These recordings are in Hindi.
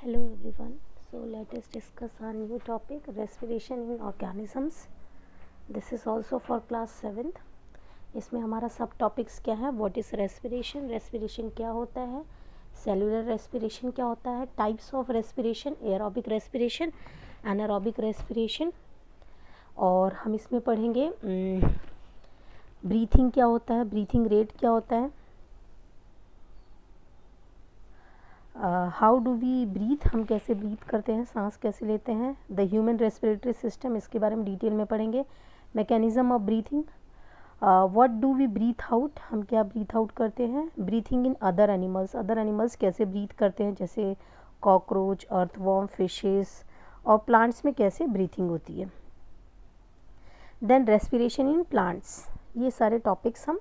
Hello everyone. So let us discuss our new topic, respiration in organisms. This is also for class 7th. इसमें हमारा सब टॉपिक्स क्या है, व्हाट इज़ रेस्पिरेशन, रेस्पिरेशन क्या होता है, सेलुलर रेस्पिरेशन क्या होता है, types of respiration, aerobic respiration, anaerobic respiration, और हम इसमें पढ़ेंगे ब्रीथिंग क्या होता है, ब्रीथिंग रेट क्या होता है, हाउ डू वी ब्रीथ, हम कैसे ब्रीथ करते हैं, सांस कैसे लेते हैं, द ह्यूमन रेस्पिरेटरी सिस्टम, इसके बारे में डिटेल में पढ़ेंगे, mechanism of breathing, what do we breathe out, हम क्या ब्रीथ आउट करते हैं, ब्रीथिंग इन अदर एनिमल्स कैसे ब्रीथ करते हैं, जैसे कॉकरोच, अर्थवॉर्म, फिशेस, और प्लांट्स में कैसे ब्रीथिंग होती है, देन रेस्पिरेशन इन प्लांट्स, ये सारे टॉपिक्स हम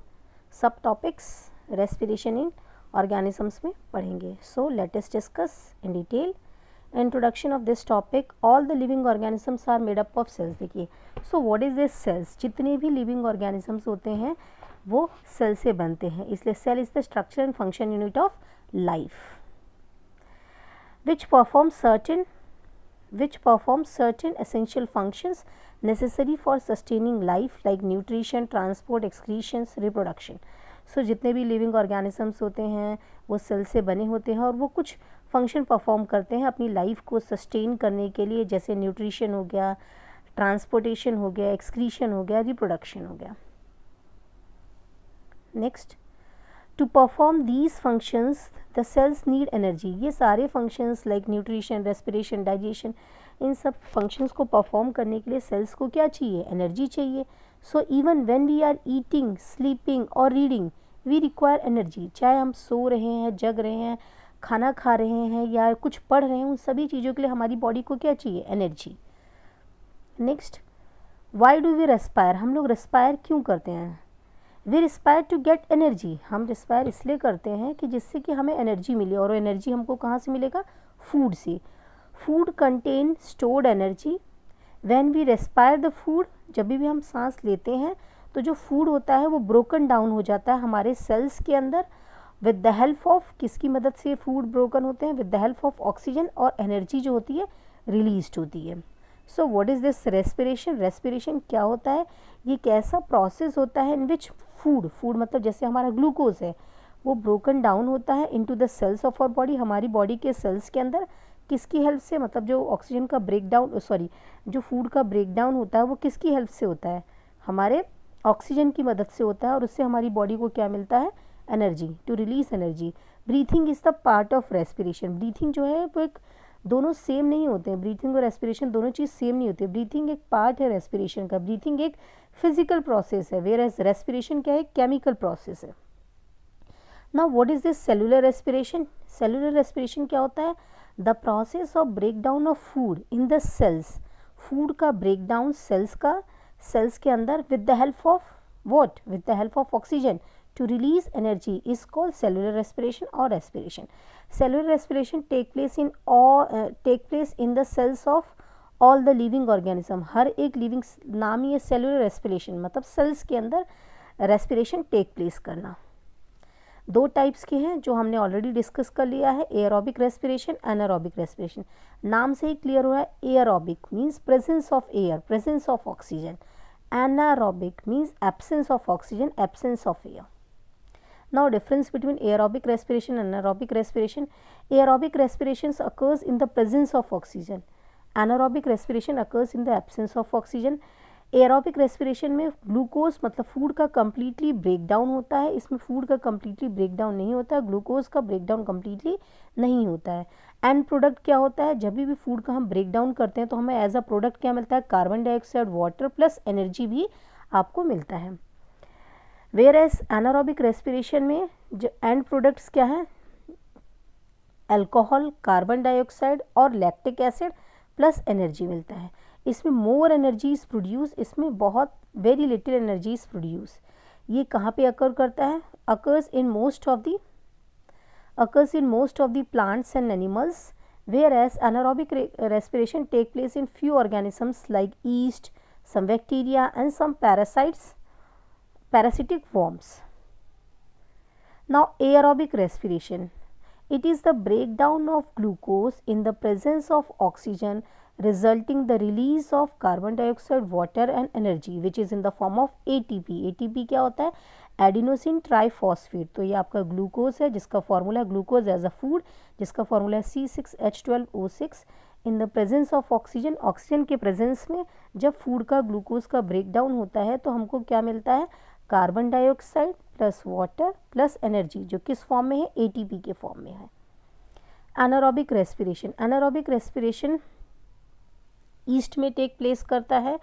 सब टॉपिक्स रेस्पिरेशन इन ऑर्गेनिजम्स में पढ़ेंगे. So let us discuss in detail. Introduction of this topic, all the living organisms are made up of cells. देखिए, so what is this cells, जितने भी लिविंग ऑर्गेनिजम्स होते हैं वो सेल से बनते हैं, इसलिए cell is the structure and function unit of life which perform certain essential functions necessary for sustaining life like nutrition, transport, excretions, reproduction. सो जितने भी लिविंग ऑर्गेनिजम्स होते हैं वो सेल से बने होते हैं और वो कुछ फंक्शन परफॉर्म करते हैं अपनी लाइफ को सस्टेन करने के लिए, जैसे न्यूट्रिशन हो गया, ट्रांसपोर्टेशन हो गया, एक्सक्रीशन हो गया, रिप्रोडक्शन हो गया. Next, to perform these functions the cells need energy. ये सारे functions like nutrition, respiration, digestion, इन सब फंक्शंस को परफॉर्म करने के लिए सेल्स को क्या चाहिए, एनर्जी चाहिए. So even when we are eating, sleeping और रीडिंग वी रिक्वायर एनर्जी. चाहे हम सो रहे हैं, जग रहे हैं, खाना खा रहे हैं या कुछ पढ़ रहे हैं, उन सभी चीज़ों के लिए हमारी बॉडी को क्या चाहिए, energy. Next, why do we respire, हम लोग रेस्पायर क्यों करते हैं. We respire to get energy, हम रिस्पायर इसलिए करते हैं कि जिससे कि हमें एनर्जी मिले, और एनर्जी हमको कहाँ से मिलेगा, फूड से. Food contain stored energy. When we respire the food, जब भी हम सांस लेते हैं तो जो फूड होता है वो ब्रोकन डाउन हो जाता है हमारे सेल्स के अंदर विद द हेल्प ऑफ, किसकी मदद से फूड ब्रोकन होते हैं, with the help of oxygen, और एनर्जी जो होती है रिलीज होती है. So what is this respiration, respiration क्या होता है, ये कैसा प्रोसेस होता है इन विच फूड मतलब जैसे हमारा ग्लूकोज है वो ब्रोकन डाउन होता है into the cells of our body, हमारी बॉडी के सेल्स के अंदर, किसकी हेल्प से, मतलब जो ऑक्सीजन का ब्रेकडाउन, जो फूड का ब्रेकडाउन होता है वो किसकी हेल्प से होता है, हमारे ऑक्सीजन की मदद से होता है, और उससे हमारी बॉडी को क्या मिलता है, energy, to release energy. Breathing is the part of respiration. Breathing जो है वो एक, दोनों सेम नहीं होते हैं, ब्रीथिंग और रेस्पिरेशन दोनों चीज़ सेम नहीं होती है. ब्रीथिंग एक पार्ट है रेस्पिरेशन का, ब्रीथिंग एक फिजिकल प्रोसेस है, वेयर एज रेस्पिरेशन क्या है, केमिकल प्रोसेस है. Now what is this cellular respiration, cellular respiration क्या होता है, the process of breakdown of food in the cells, food का ब्रेकडाउन सेल्स का, सेल्स के अंदर with the help of what, with the help of oxygen to release energy is called cellular respiration or respiration. Cellular respiration take place in the cells of all the living organism. हर एक लिविंग, नाम ही है सेलुलर रेस्पिरेशन, मतलब सेल्स के अंदर रेस्पिरेशन टेक प्लेस करना. दो टाइप्स के हैं जो हमने ऑलरेडी डिस्कस कर लिया है, एयरोबिक रेस्पिरेशन, एनारोबिक रेस्पिरेशन. नाम से ही क्लियर हुआ है, aerobic means presence of air, presence of oxygen. anaerobic means absence of oxygen, absence of air. Now difference between aerobic respiration and anaerobic respiration. Aerobic respiration occurs in the presence of oxygen. Anaerobic respiration occurs in the absence of oxygen. Aerobic respiration में ग्लूकोज मतलब फूड का कम्प्लीटली ब्रेकडाउन होता है, इसमें फूड का कम्प्लीटली ब्रेकडाउन नहीं होता है, ग्लूकोज का ब्रेकडाउन कम्प्लीटली नहीं होता है. एंड प्रोडक्ट क्या होता है, जब भी फूड का हम ब्रेकडाउन करते हैं तो हमें एज अ प्रोडक्ट क्या मिलता है, carbon dioxide, water plus energy भी आपको मिलता है. वेयर एज एनारोबिक रेस्पिरेशन में जो एंड प्रोडक्ट्स क्या है, अल्कोहल, कार्बन डाइऑक्साइड और लैक्टिक एसिड प्लस एनर्जी मिलता है. इसमें मोर एनर्जी इज प्रोड्यूस, इसमें बहुत very little energy is produce. ये कहाँ पे अकर करता है, occurs in most of the plants and animals, whereas anaerobic respiration take place in few organisms like yeast, some bacteria and some parasitic worms. Now aerobic respiration. It is the breakdown of glucose in the presence of oxygen resulting the release of carbon dioxide, water and energy which is in the form of ATP. ATP क्या होता है? Adenosine triphosphate. तो ये आपका ग्लूकोज है जिसका formula glucose as a food, जिसका फॉर्मूला है C6H12O6. In the presence of oxygen, oxygen के प्रेजेंस में जब फूड का ग्लूकोज का ब्रेकडाउन होता है तो हमको क्या मिलता है? Carbon dioxide plus water plus energy, जो किस फॉर्म में है? ATP के फॉर्म में है. Anaerobic respiration. Anaerobic respiration east में टेक प्लेस करता है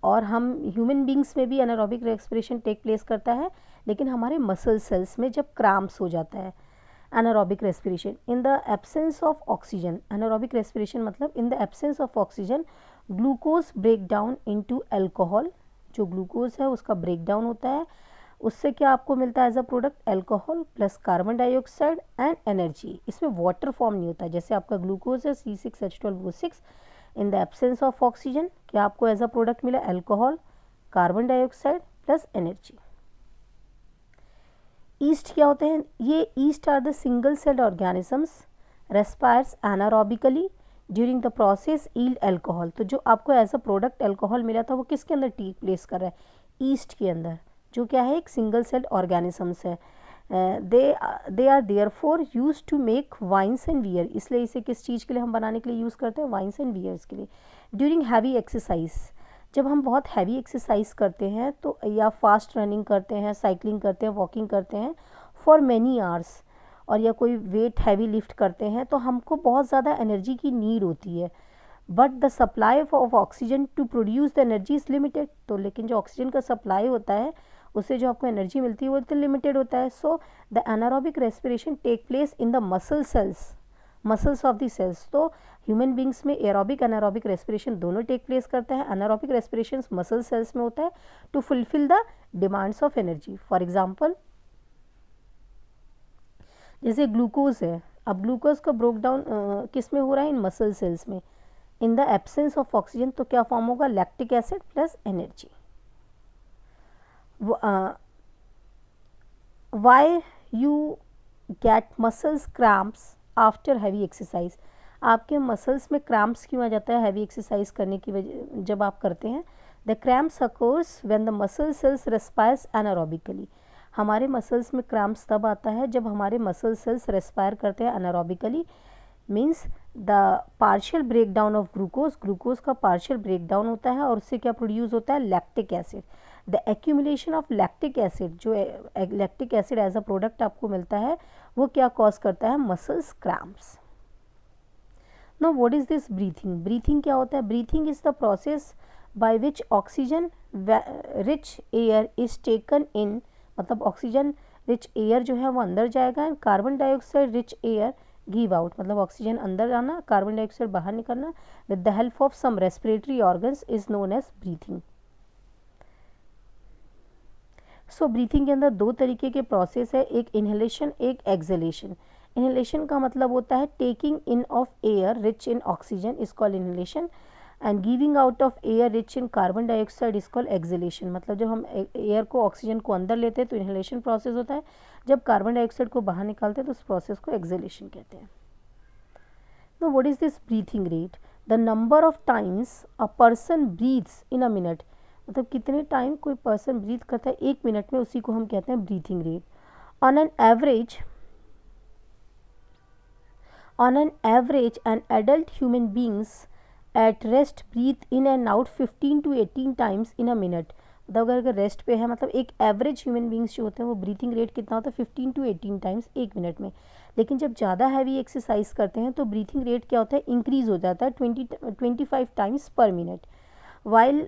और हम ह्यूमन बींग्स में भी एनारोबिक रेस्पिरेशन टेक प्लेस करता है, लेकिन हमारे मसल सेल्स में जब क्रैम्प्स हो जाता है. Anaerobic respiration in the absence of oxygen. Anaerobic respiration मतलब in the absence of oxygen glucose break down into alcohol. जो ग्लूकोज है उसका ब्रेक डाउन होता है, उससे क्या आपको मिलता है as a product? Alcohol plus carbon dioxide and energy. इसमें वाटर फॉर्म नहीं होता. जैसे आपका ग्लूकोज है C6H12O6, in the absence of oxygen क्या आपको एज अ प्रोडक्ट मिला? Alcohol, carbon dioxide plus energy. Yeast क्या होते हैं? ये yeast are the single celled organisms respires anaerobically during the process yield alcohol. तो जो आपको एज अ प्रोडक्ट अल्कोहल मिला था वो किसके अंदर टेक प्लेस कर रहा है? ईस्ट के अंदर, जो क्या है? एक सिंगल सेल्ड ऑर्गेनिजम्स है. They are therefore use to make wines and beer. इसलिए इसे किस चीज़ के लिए हम बनाने के लिए यूज़ करते हैं? वाइन्स एंड बियर्स के लिए. ड्यूरिंग हैवी एक्सरसाइज, जब हम बहुत हैवी एक्सरसाइज करते हैं तो या फास्ट रनिंग करते हैं, साइकिलिंग करते हैं, वॉकिंग करते हैं फॉर मैनी आवर्स, और या कोई वेट हैवी लिफ्ट करते हैं तो हमको बहुत ज़्यादा एनर्जी की नीड होती है. But the supply of oxygen to produce the energy is limited. तो लेकिन जो ऑक्सीजन का सप्लाई होता है उससे जो आपको एनर्जी मिलती है वो तो लिमिटेड होता है. So the anaerobic respiration take place in the muscle cells, muscles of the cells. तो ह्यूमन बींग्स में एरोबिक एनारोबिक रेस्पिरेशन दोनों टेक प्लेस करता है. एनारोबिक रेस्पिरेशन मसल सेल्स में होता है to fulfil the demands of energy. For example जैसे ग्लूकोज है, अब ग्लूकोज का ब्रेक डाउन किस में हो रहा है? इन मसल सेल्स में. इन द एब्सेंस ऑफ ऑक्सीजन तो क्या फॉर्म होगा? Lactic acid plus energy. Why you get muscles cramps after heavy exercise. आपके मसल्स में क्रैम्प्स क्यों आ जाता है हैवी एक्सरसाइज करने की वजह जब आप करते हैं? The cramps occurs when the muscle cells respires anaerobically. हमारे मसल्स में क्रैम्प्स तब आता है जब हमारे मसल सेल्स रेस्पायर करते हैं anaerobically. Means the partial break down of glucose, glucose का पार्शियल ब्रेक डाउन होता है और उससे क्या प्रोड्यूस होता है? Lactic acid. The accumulation of lactic acid, जो lactic acid as a product आपको मिलता है वो क्या कॉज करता है? Muscles cramps. Now what is this breathing? Breathing क्या होता है? Breathing is the process by which oxygen rich air is taken in. मतलब ऑक्सीजन रिच एयर जो है वो अंदर जाएगा and carbon dioxide rich air give out. मतलब ऑक्सीजन अंदर आना, कार्बन डाइऑक्साइड बाहर निकलना with the help of some respiratory organs is known as breathing. So breathing के अंदर दो तरीके के प्रोसेस है, एक इनहेलेशन, एक एक्सहेलेशन. इनहेलेशन का मतलब होता है taking in of air rich in oxygen is called inhalation and giving out of air rich in carbon dioxide is called exhalation. मतलब जब हम एयर को, ऑक्सीजन को अंदर लेते हैं तो इनहेलेशन प्रोसेस होता है, जब कार्बन डाइऑक्साइड को बाहर निकालते हैं तो उस प्रोसेस को एक्सहेलेशन कहते हैं. तो what is this breathing rate? The number of times a person breathes in a minute. मतलब कितने टाइम कोई पर्सन ब्रीथ करता है एक मिनट में, उसी को हम कहते हैं breathing rate. On an average an adult human beings at rest breathe in and out 15 to 18 times in a minute. मतलब अगर रेस्ट पे है, मतलब एक एवरेज ह्यूमन बींग्स जो होते हैं वो ब्रीथिंग रेट कितना होता है? 15 to 18 टाइम्स एक मिनट में. लेकिन जब ज़्यादा हैवी एक्सरसाइज करते हैं तो ब्रीथिंग रेट क्या होता है? इंक्रीज हो जाता है 25 टाइम्स पर minute. while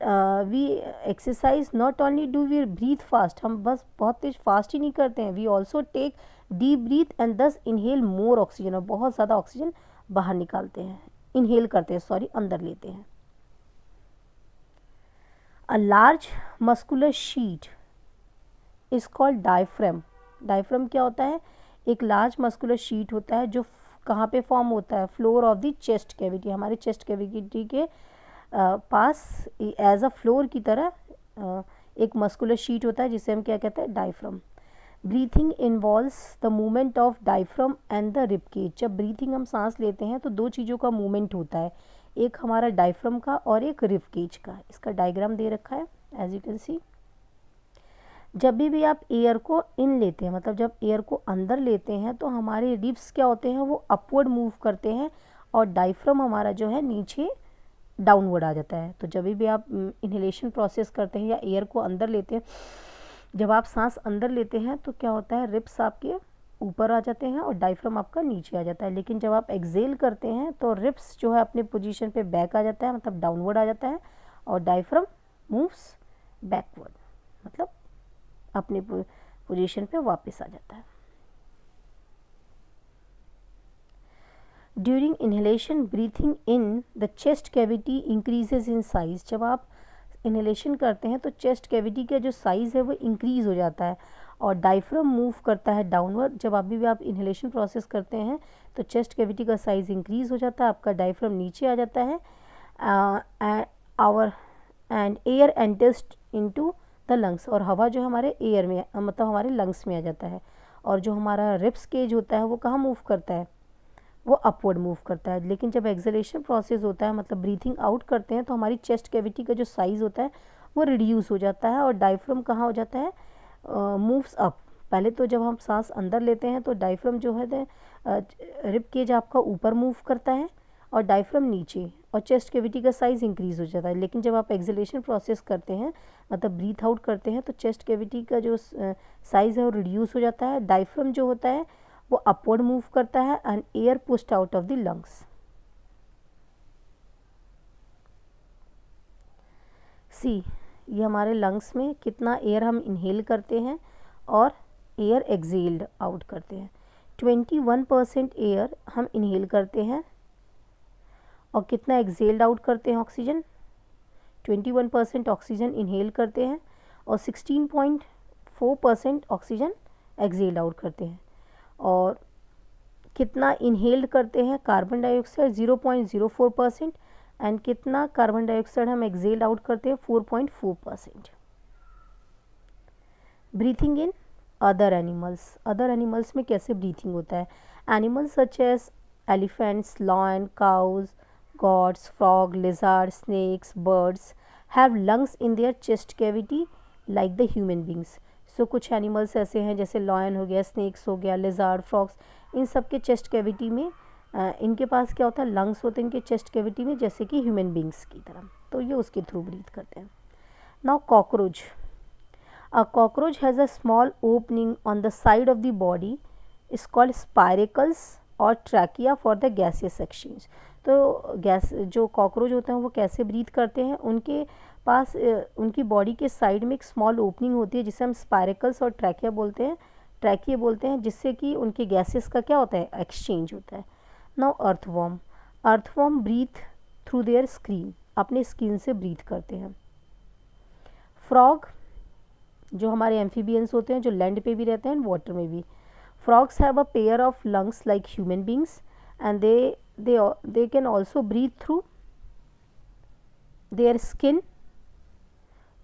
we exercise not only do we breathe fast, हम बस बहुत तेज फास्ट ही नहीं करते हैं, we also take deep breath and thus inhale more oxygen. और बहुत ज़्यादा ऑक्सीजन बाहर निकालते हैं, इनहेल करते हैं, सॉरी अंदर लेते हैं. A large muscular sheet is called diaphragm. diaphragm क्या होता है? एक लार्ज मस्कुलर शीट होता है जो कहाँ पे फॉर्म होता है? Floor of the chest cavity. हमारे चेस्ट कैविटी के पास एज अ फ्लोर की तरह एक मस्कुलर शीट होता है जिसे हम क्या कहते हैं? Diaphragm. Breathing involves the movement of diaphragm and the rib cage. जब ब्रीथिंग हम सांस लेते हैं तो दो चीज़ों का मूवमेंट होता है, एक हमारा डायफ्राम का और एक रिब केज का। इसका डायग्राम दे रखा है एज यू कैन सी। जब भी आप एयर को इन लेते हैं, मतलब जब एयर को अंदर लेते हैं तो हमारे रिब्स क्या होते हैं, वो अपवर्ड मूव करते हैं और डायफ्राम हमारा जो है नीचे डाउनवर्ड आ जाता है। तो जब भी आप इनहेलेशन प्रोसेस करते हैं या एयर को अंदर लेते हैं, जब आप सांस अंदर लेते हैं तो क्या होता है, रिब्स आपके ऊपर आ जाते हैं और डायफ्राम आपका नीचे आ जाता है। लेकिन जब आप एक्सेल करते हैं तो रिब्स जो है अपने पोजीशन पे बैक आ जाता है, मतलब डाउनवर्ड आ जाता है, और डायफ्राम मूव्स बैकवर्ड, मतलब अपने पोजीशन पे वापस आ जाता है। During inhalation breathing in the chest cavity increases in size. जब आप इनहेलेशन करते हैं तो चेस्ट कैविटी का जो साइज़ है वो इंक्रीज़ हो जाता है और डायफ्राम मूव करता है डाउनवर्ड। जब आप इनहेलेशन प्रोसेस करते हैं तो चेस्ट कैविटी का साइज़ इंक्रीज़ हो जाता है, आपका डायफ्राम नीचे आ जाता है, and air enters into the lungs, और हवा जो हमारे एयर में, मतलब हमारे लंग्स में आ जाता है। और जो हमारा रिब्स केज होता है वो कहाँ मूव करता है, वो अपवर्ड मूव करता है। लेकिन जब एक्सलेशन प्रोसेस होता है, मतलब ब्रीथिंग आउट करते हैं, तो हमारी चेस्ट कैविटी का जो साइज़ होता है वो रिड्यूस हो जाता है और डायफ्राम कहाँ हो जाता है, मूव्स अप। पहले तो जब हम सांस अंदर लेते हैं तो डायफ्राम जो है रिब केज आपका ऊपर मूव करता है और डायफ्राम नीचे, और चेस्ट कैविटी का साइज़ इंक्रीज़ हो जाता है। लेकिन जब आप एक्सलेशन प्रोसेस करते हैं, मतलब ब्रीथ आउट करते हैं, तो चेस्ट कैविटी का जो साइज़ है वो रिड्यूस हो जाता है, डायफ्राम जो होता है वो अपवर्ड मूव करता है and air pushed out of the lungs. See, ये हमारे लंग्स में कितना एयर हम इनहेल करते हैं और एयर एक्सेल्ड आउट करते हैं। 21% एयर हम इनहेल करते हैं और कितना एक्सेल्ड आउट करते हैं, ऑक्सीजन 21% ऑक्सीजन इनहेल करते हैं और 16.4% ऑक्सीजन एक्सेल्ड आउट करते हैं। और कितना इनहेल्ड करते हैं, कार्बन डाइऑक्साइड 0.04% एंड कितना कार्बन डाइऑक्साइड हम एक्सेल्ड आउट करते हैं, 4.4%। ब्रीथिंग इन अदर एनिमल्स में कैसे ब्रीथिंग होता है, animals such as elephants, lion, cows, goats, frog, lizard, snakes, birds have lungs in their chest cavity like the human beings. So कुछ एनिमल्स ऐसे हैं जैसे लॉयन हो गया, स्नेक्स हो गया, लिजार्ड, फ्रॉग्स, इन सब के चेस्ट कैविटी में इनके पास क्या होता है, लंग्स होते हैं इनके चेस्ट कैविटी में, जैसे कि ह्यूमन बींग्स की तरह। तो ये उसके थ्रू ब्रीथ करते हैं। Now cockroach, a cockroach has a small opening on the side of the body is called spiracles और trachea for the gaseous exchange. तो गैस जो कॉकरोच होते हैं वो कैसे ब्रीथ करते हैं, उनके पास उनकी बॉडी के साइड में एक स्मॉल ओपनिंग होती है जिसे हम स्पायरेकल्स और ट्रैकिया बोलते हैं, जिससे कि उनके गैसेस का क्या होता है, एक्सचेंज होता है। Now earthworm breathe through their skin, अपने स्किन से ब्रीथ करते हैं। फ्रॉग, जो हमारे एम्फीबियंस होते हैं, जो लैंड पे भी रहते हैं, वाटर में भी। Frogs have a pair of lungs like human beings and they can also breathe through their skin,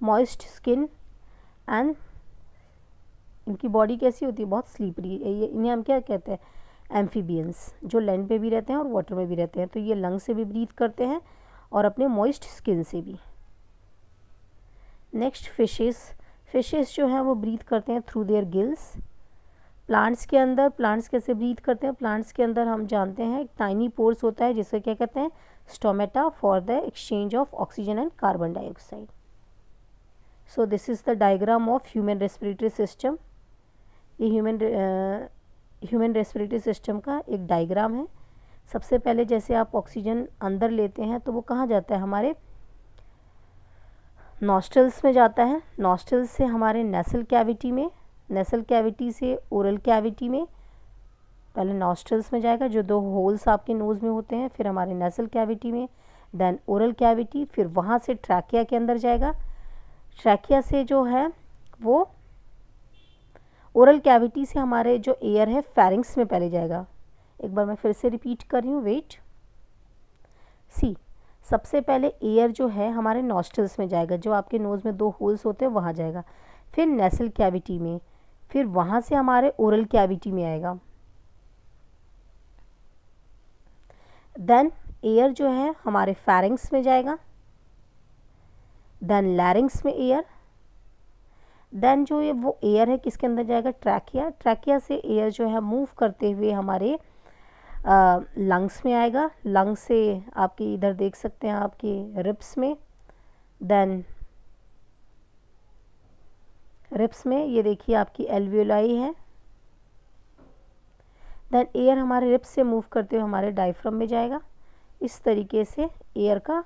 moist skin, and इनकी बॉडी कैसी होती है, बहुत स्लीपरी। ये इन्हें हम क्या कहते हैं, एम्फीबियंस, जो लैंड पे भी रहते हैं और वाटर में भी रहते हैं। तो ये लंग से भी ब्रीथ करते हैं और अपने मॉइस्ट स्किन से भी। नेक्स्ट फिशेस जो हैं वो ब्रीथ करते हैं थ्रू देयर गिल्स। प्लांट्स कैसे ब्रीथ करते हैं, प्लांट्स के अंदर हम जानते हैं टाइनी पोर्स होता है जिसे क्या कहते हैं, stomata, for the exchange of oxygen and carbon dioxide. So this is the diagram of human respiratory system. ये ह्यूमन रेस्पिरेटरी सिस्टम का एक डायग्राम है। सबसे पहले जैसे आप ऑक्सीजन अंदर लेते हैं तो वो कहाँ जाता है, हमारे नॉस्ट्रल्स में जाता है, नॉस्ट्रल्स से हमारे नेसल कैविटी में, नेसल कैविटी से ओरल कैविटी में, पहले नॉस्ट्रल्स में जाएगा जो 2 होल्स आपके नोज़ में होते हैं, फिर हमारे नेसल कैविटी में, देन ओरल कैविटी, फिर वहाँ से ट्रैकिया के अंदर जाएगा। ट्रैकिया से जो है वो ओरल कैविटी से हमारे जो एयर है फेरिंग्स में पहले जाएगा। एक बार मैं फिर से रिपीट कर रही हूँ, वेट। सी, सबसे पहले एयर जो है हमारे नॉस्ट्रल्स में जाएगा, जो आपके नोज़ में 2 होल्स होते हैं वहाँ जाएगा, फिर नेसल कैविटी में, फिर वहाँ से हमारे ओरल कैविटी में आएगा। देन एयर जो है हमारे फेरिंग्स में जाएगा, देन लैरिंग्स में एयर, देन जो ये वो एयर है किसके अंदर जाएगा, ट्रैकिया, ट्रैकिया से एयर जो है मूव करते हुए हमारे लंग्स में आएगा, लंग्स से आपकी इधर देख सकते हैं आपकी रिब्स में, देन रिब्स में ये देखिए आपकी एल्वियोलाई है, देन एयर हमारे रिब्स से मूव करते हुए हमारे डायफ्राम में जाएगा। इस तरीके से एयर का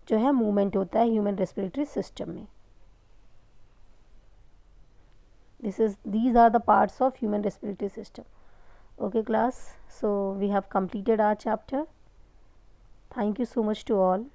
जो है मूवमेंट होता है ह्यूमन रेस्पिरेटरी सिस्टम में। these are the parts of human respiratory system. Okay class, so we have completed our chapter. Thank you so much to all.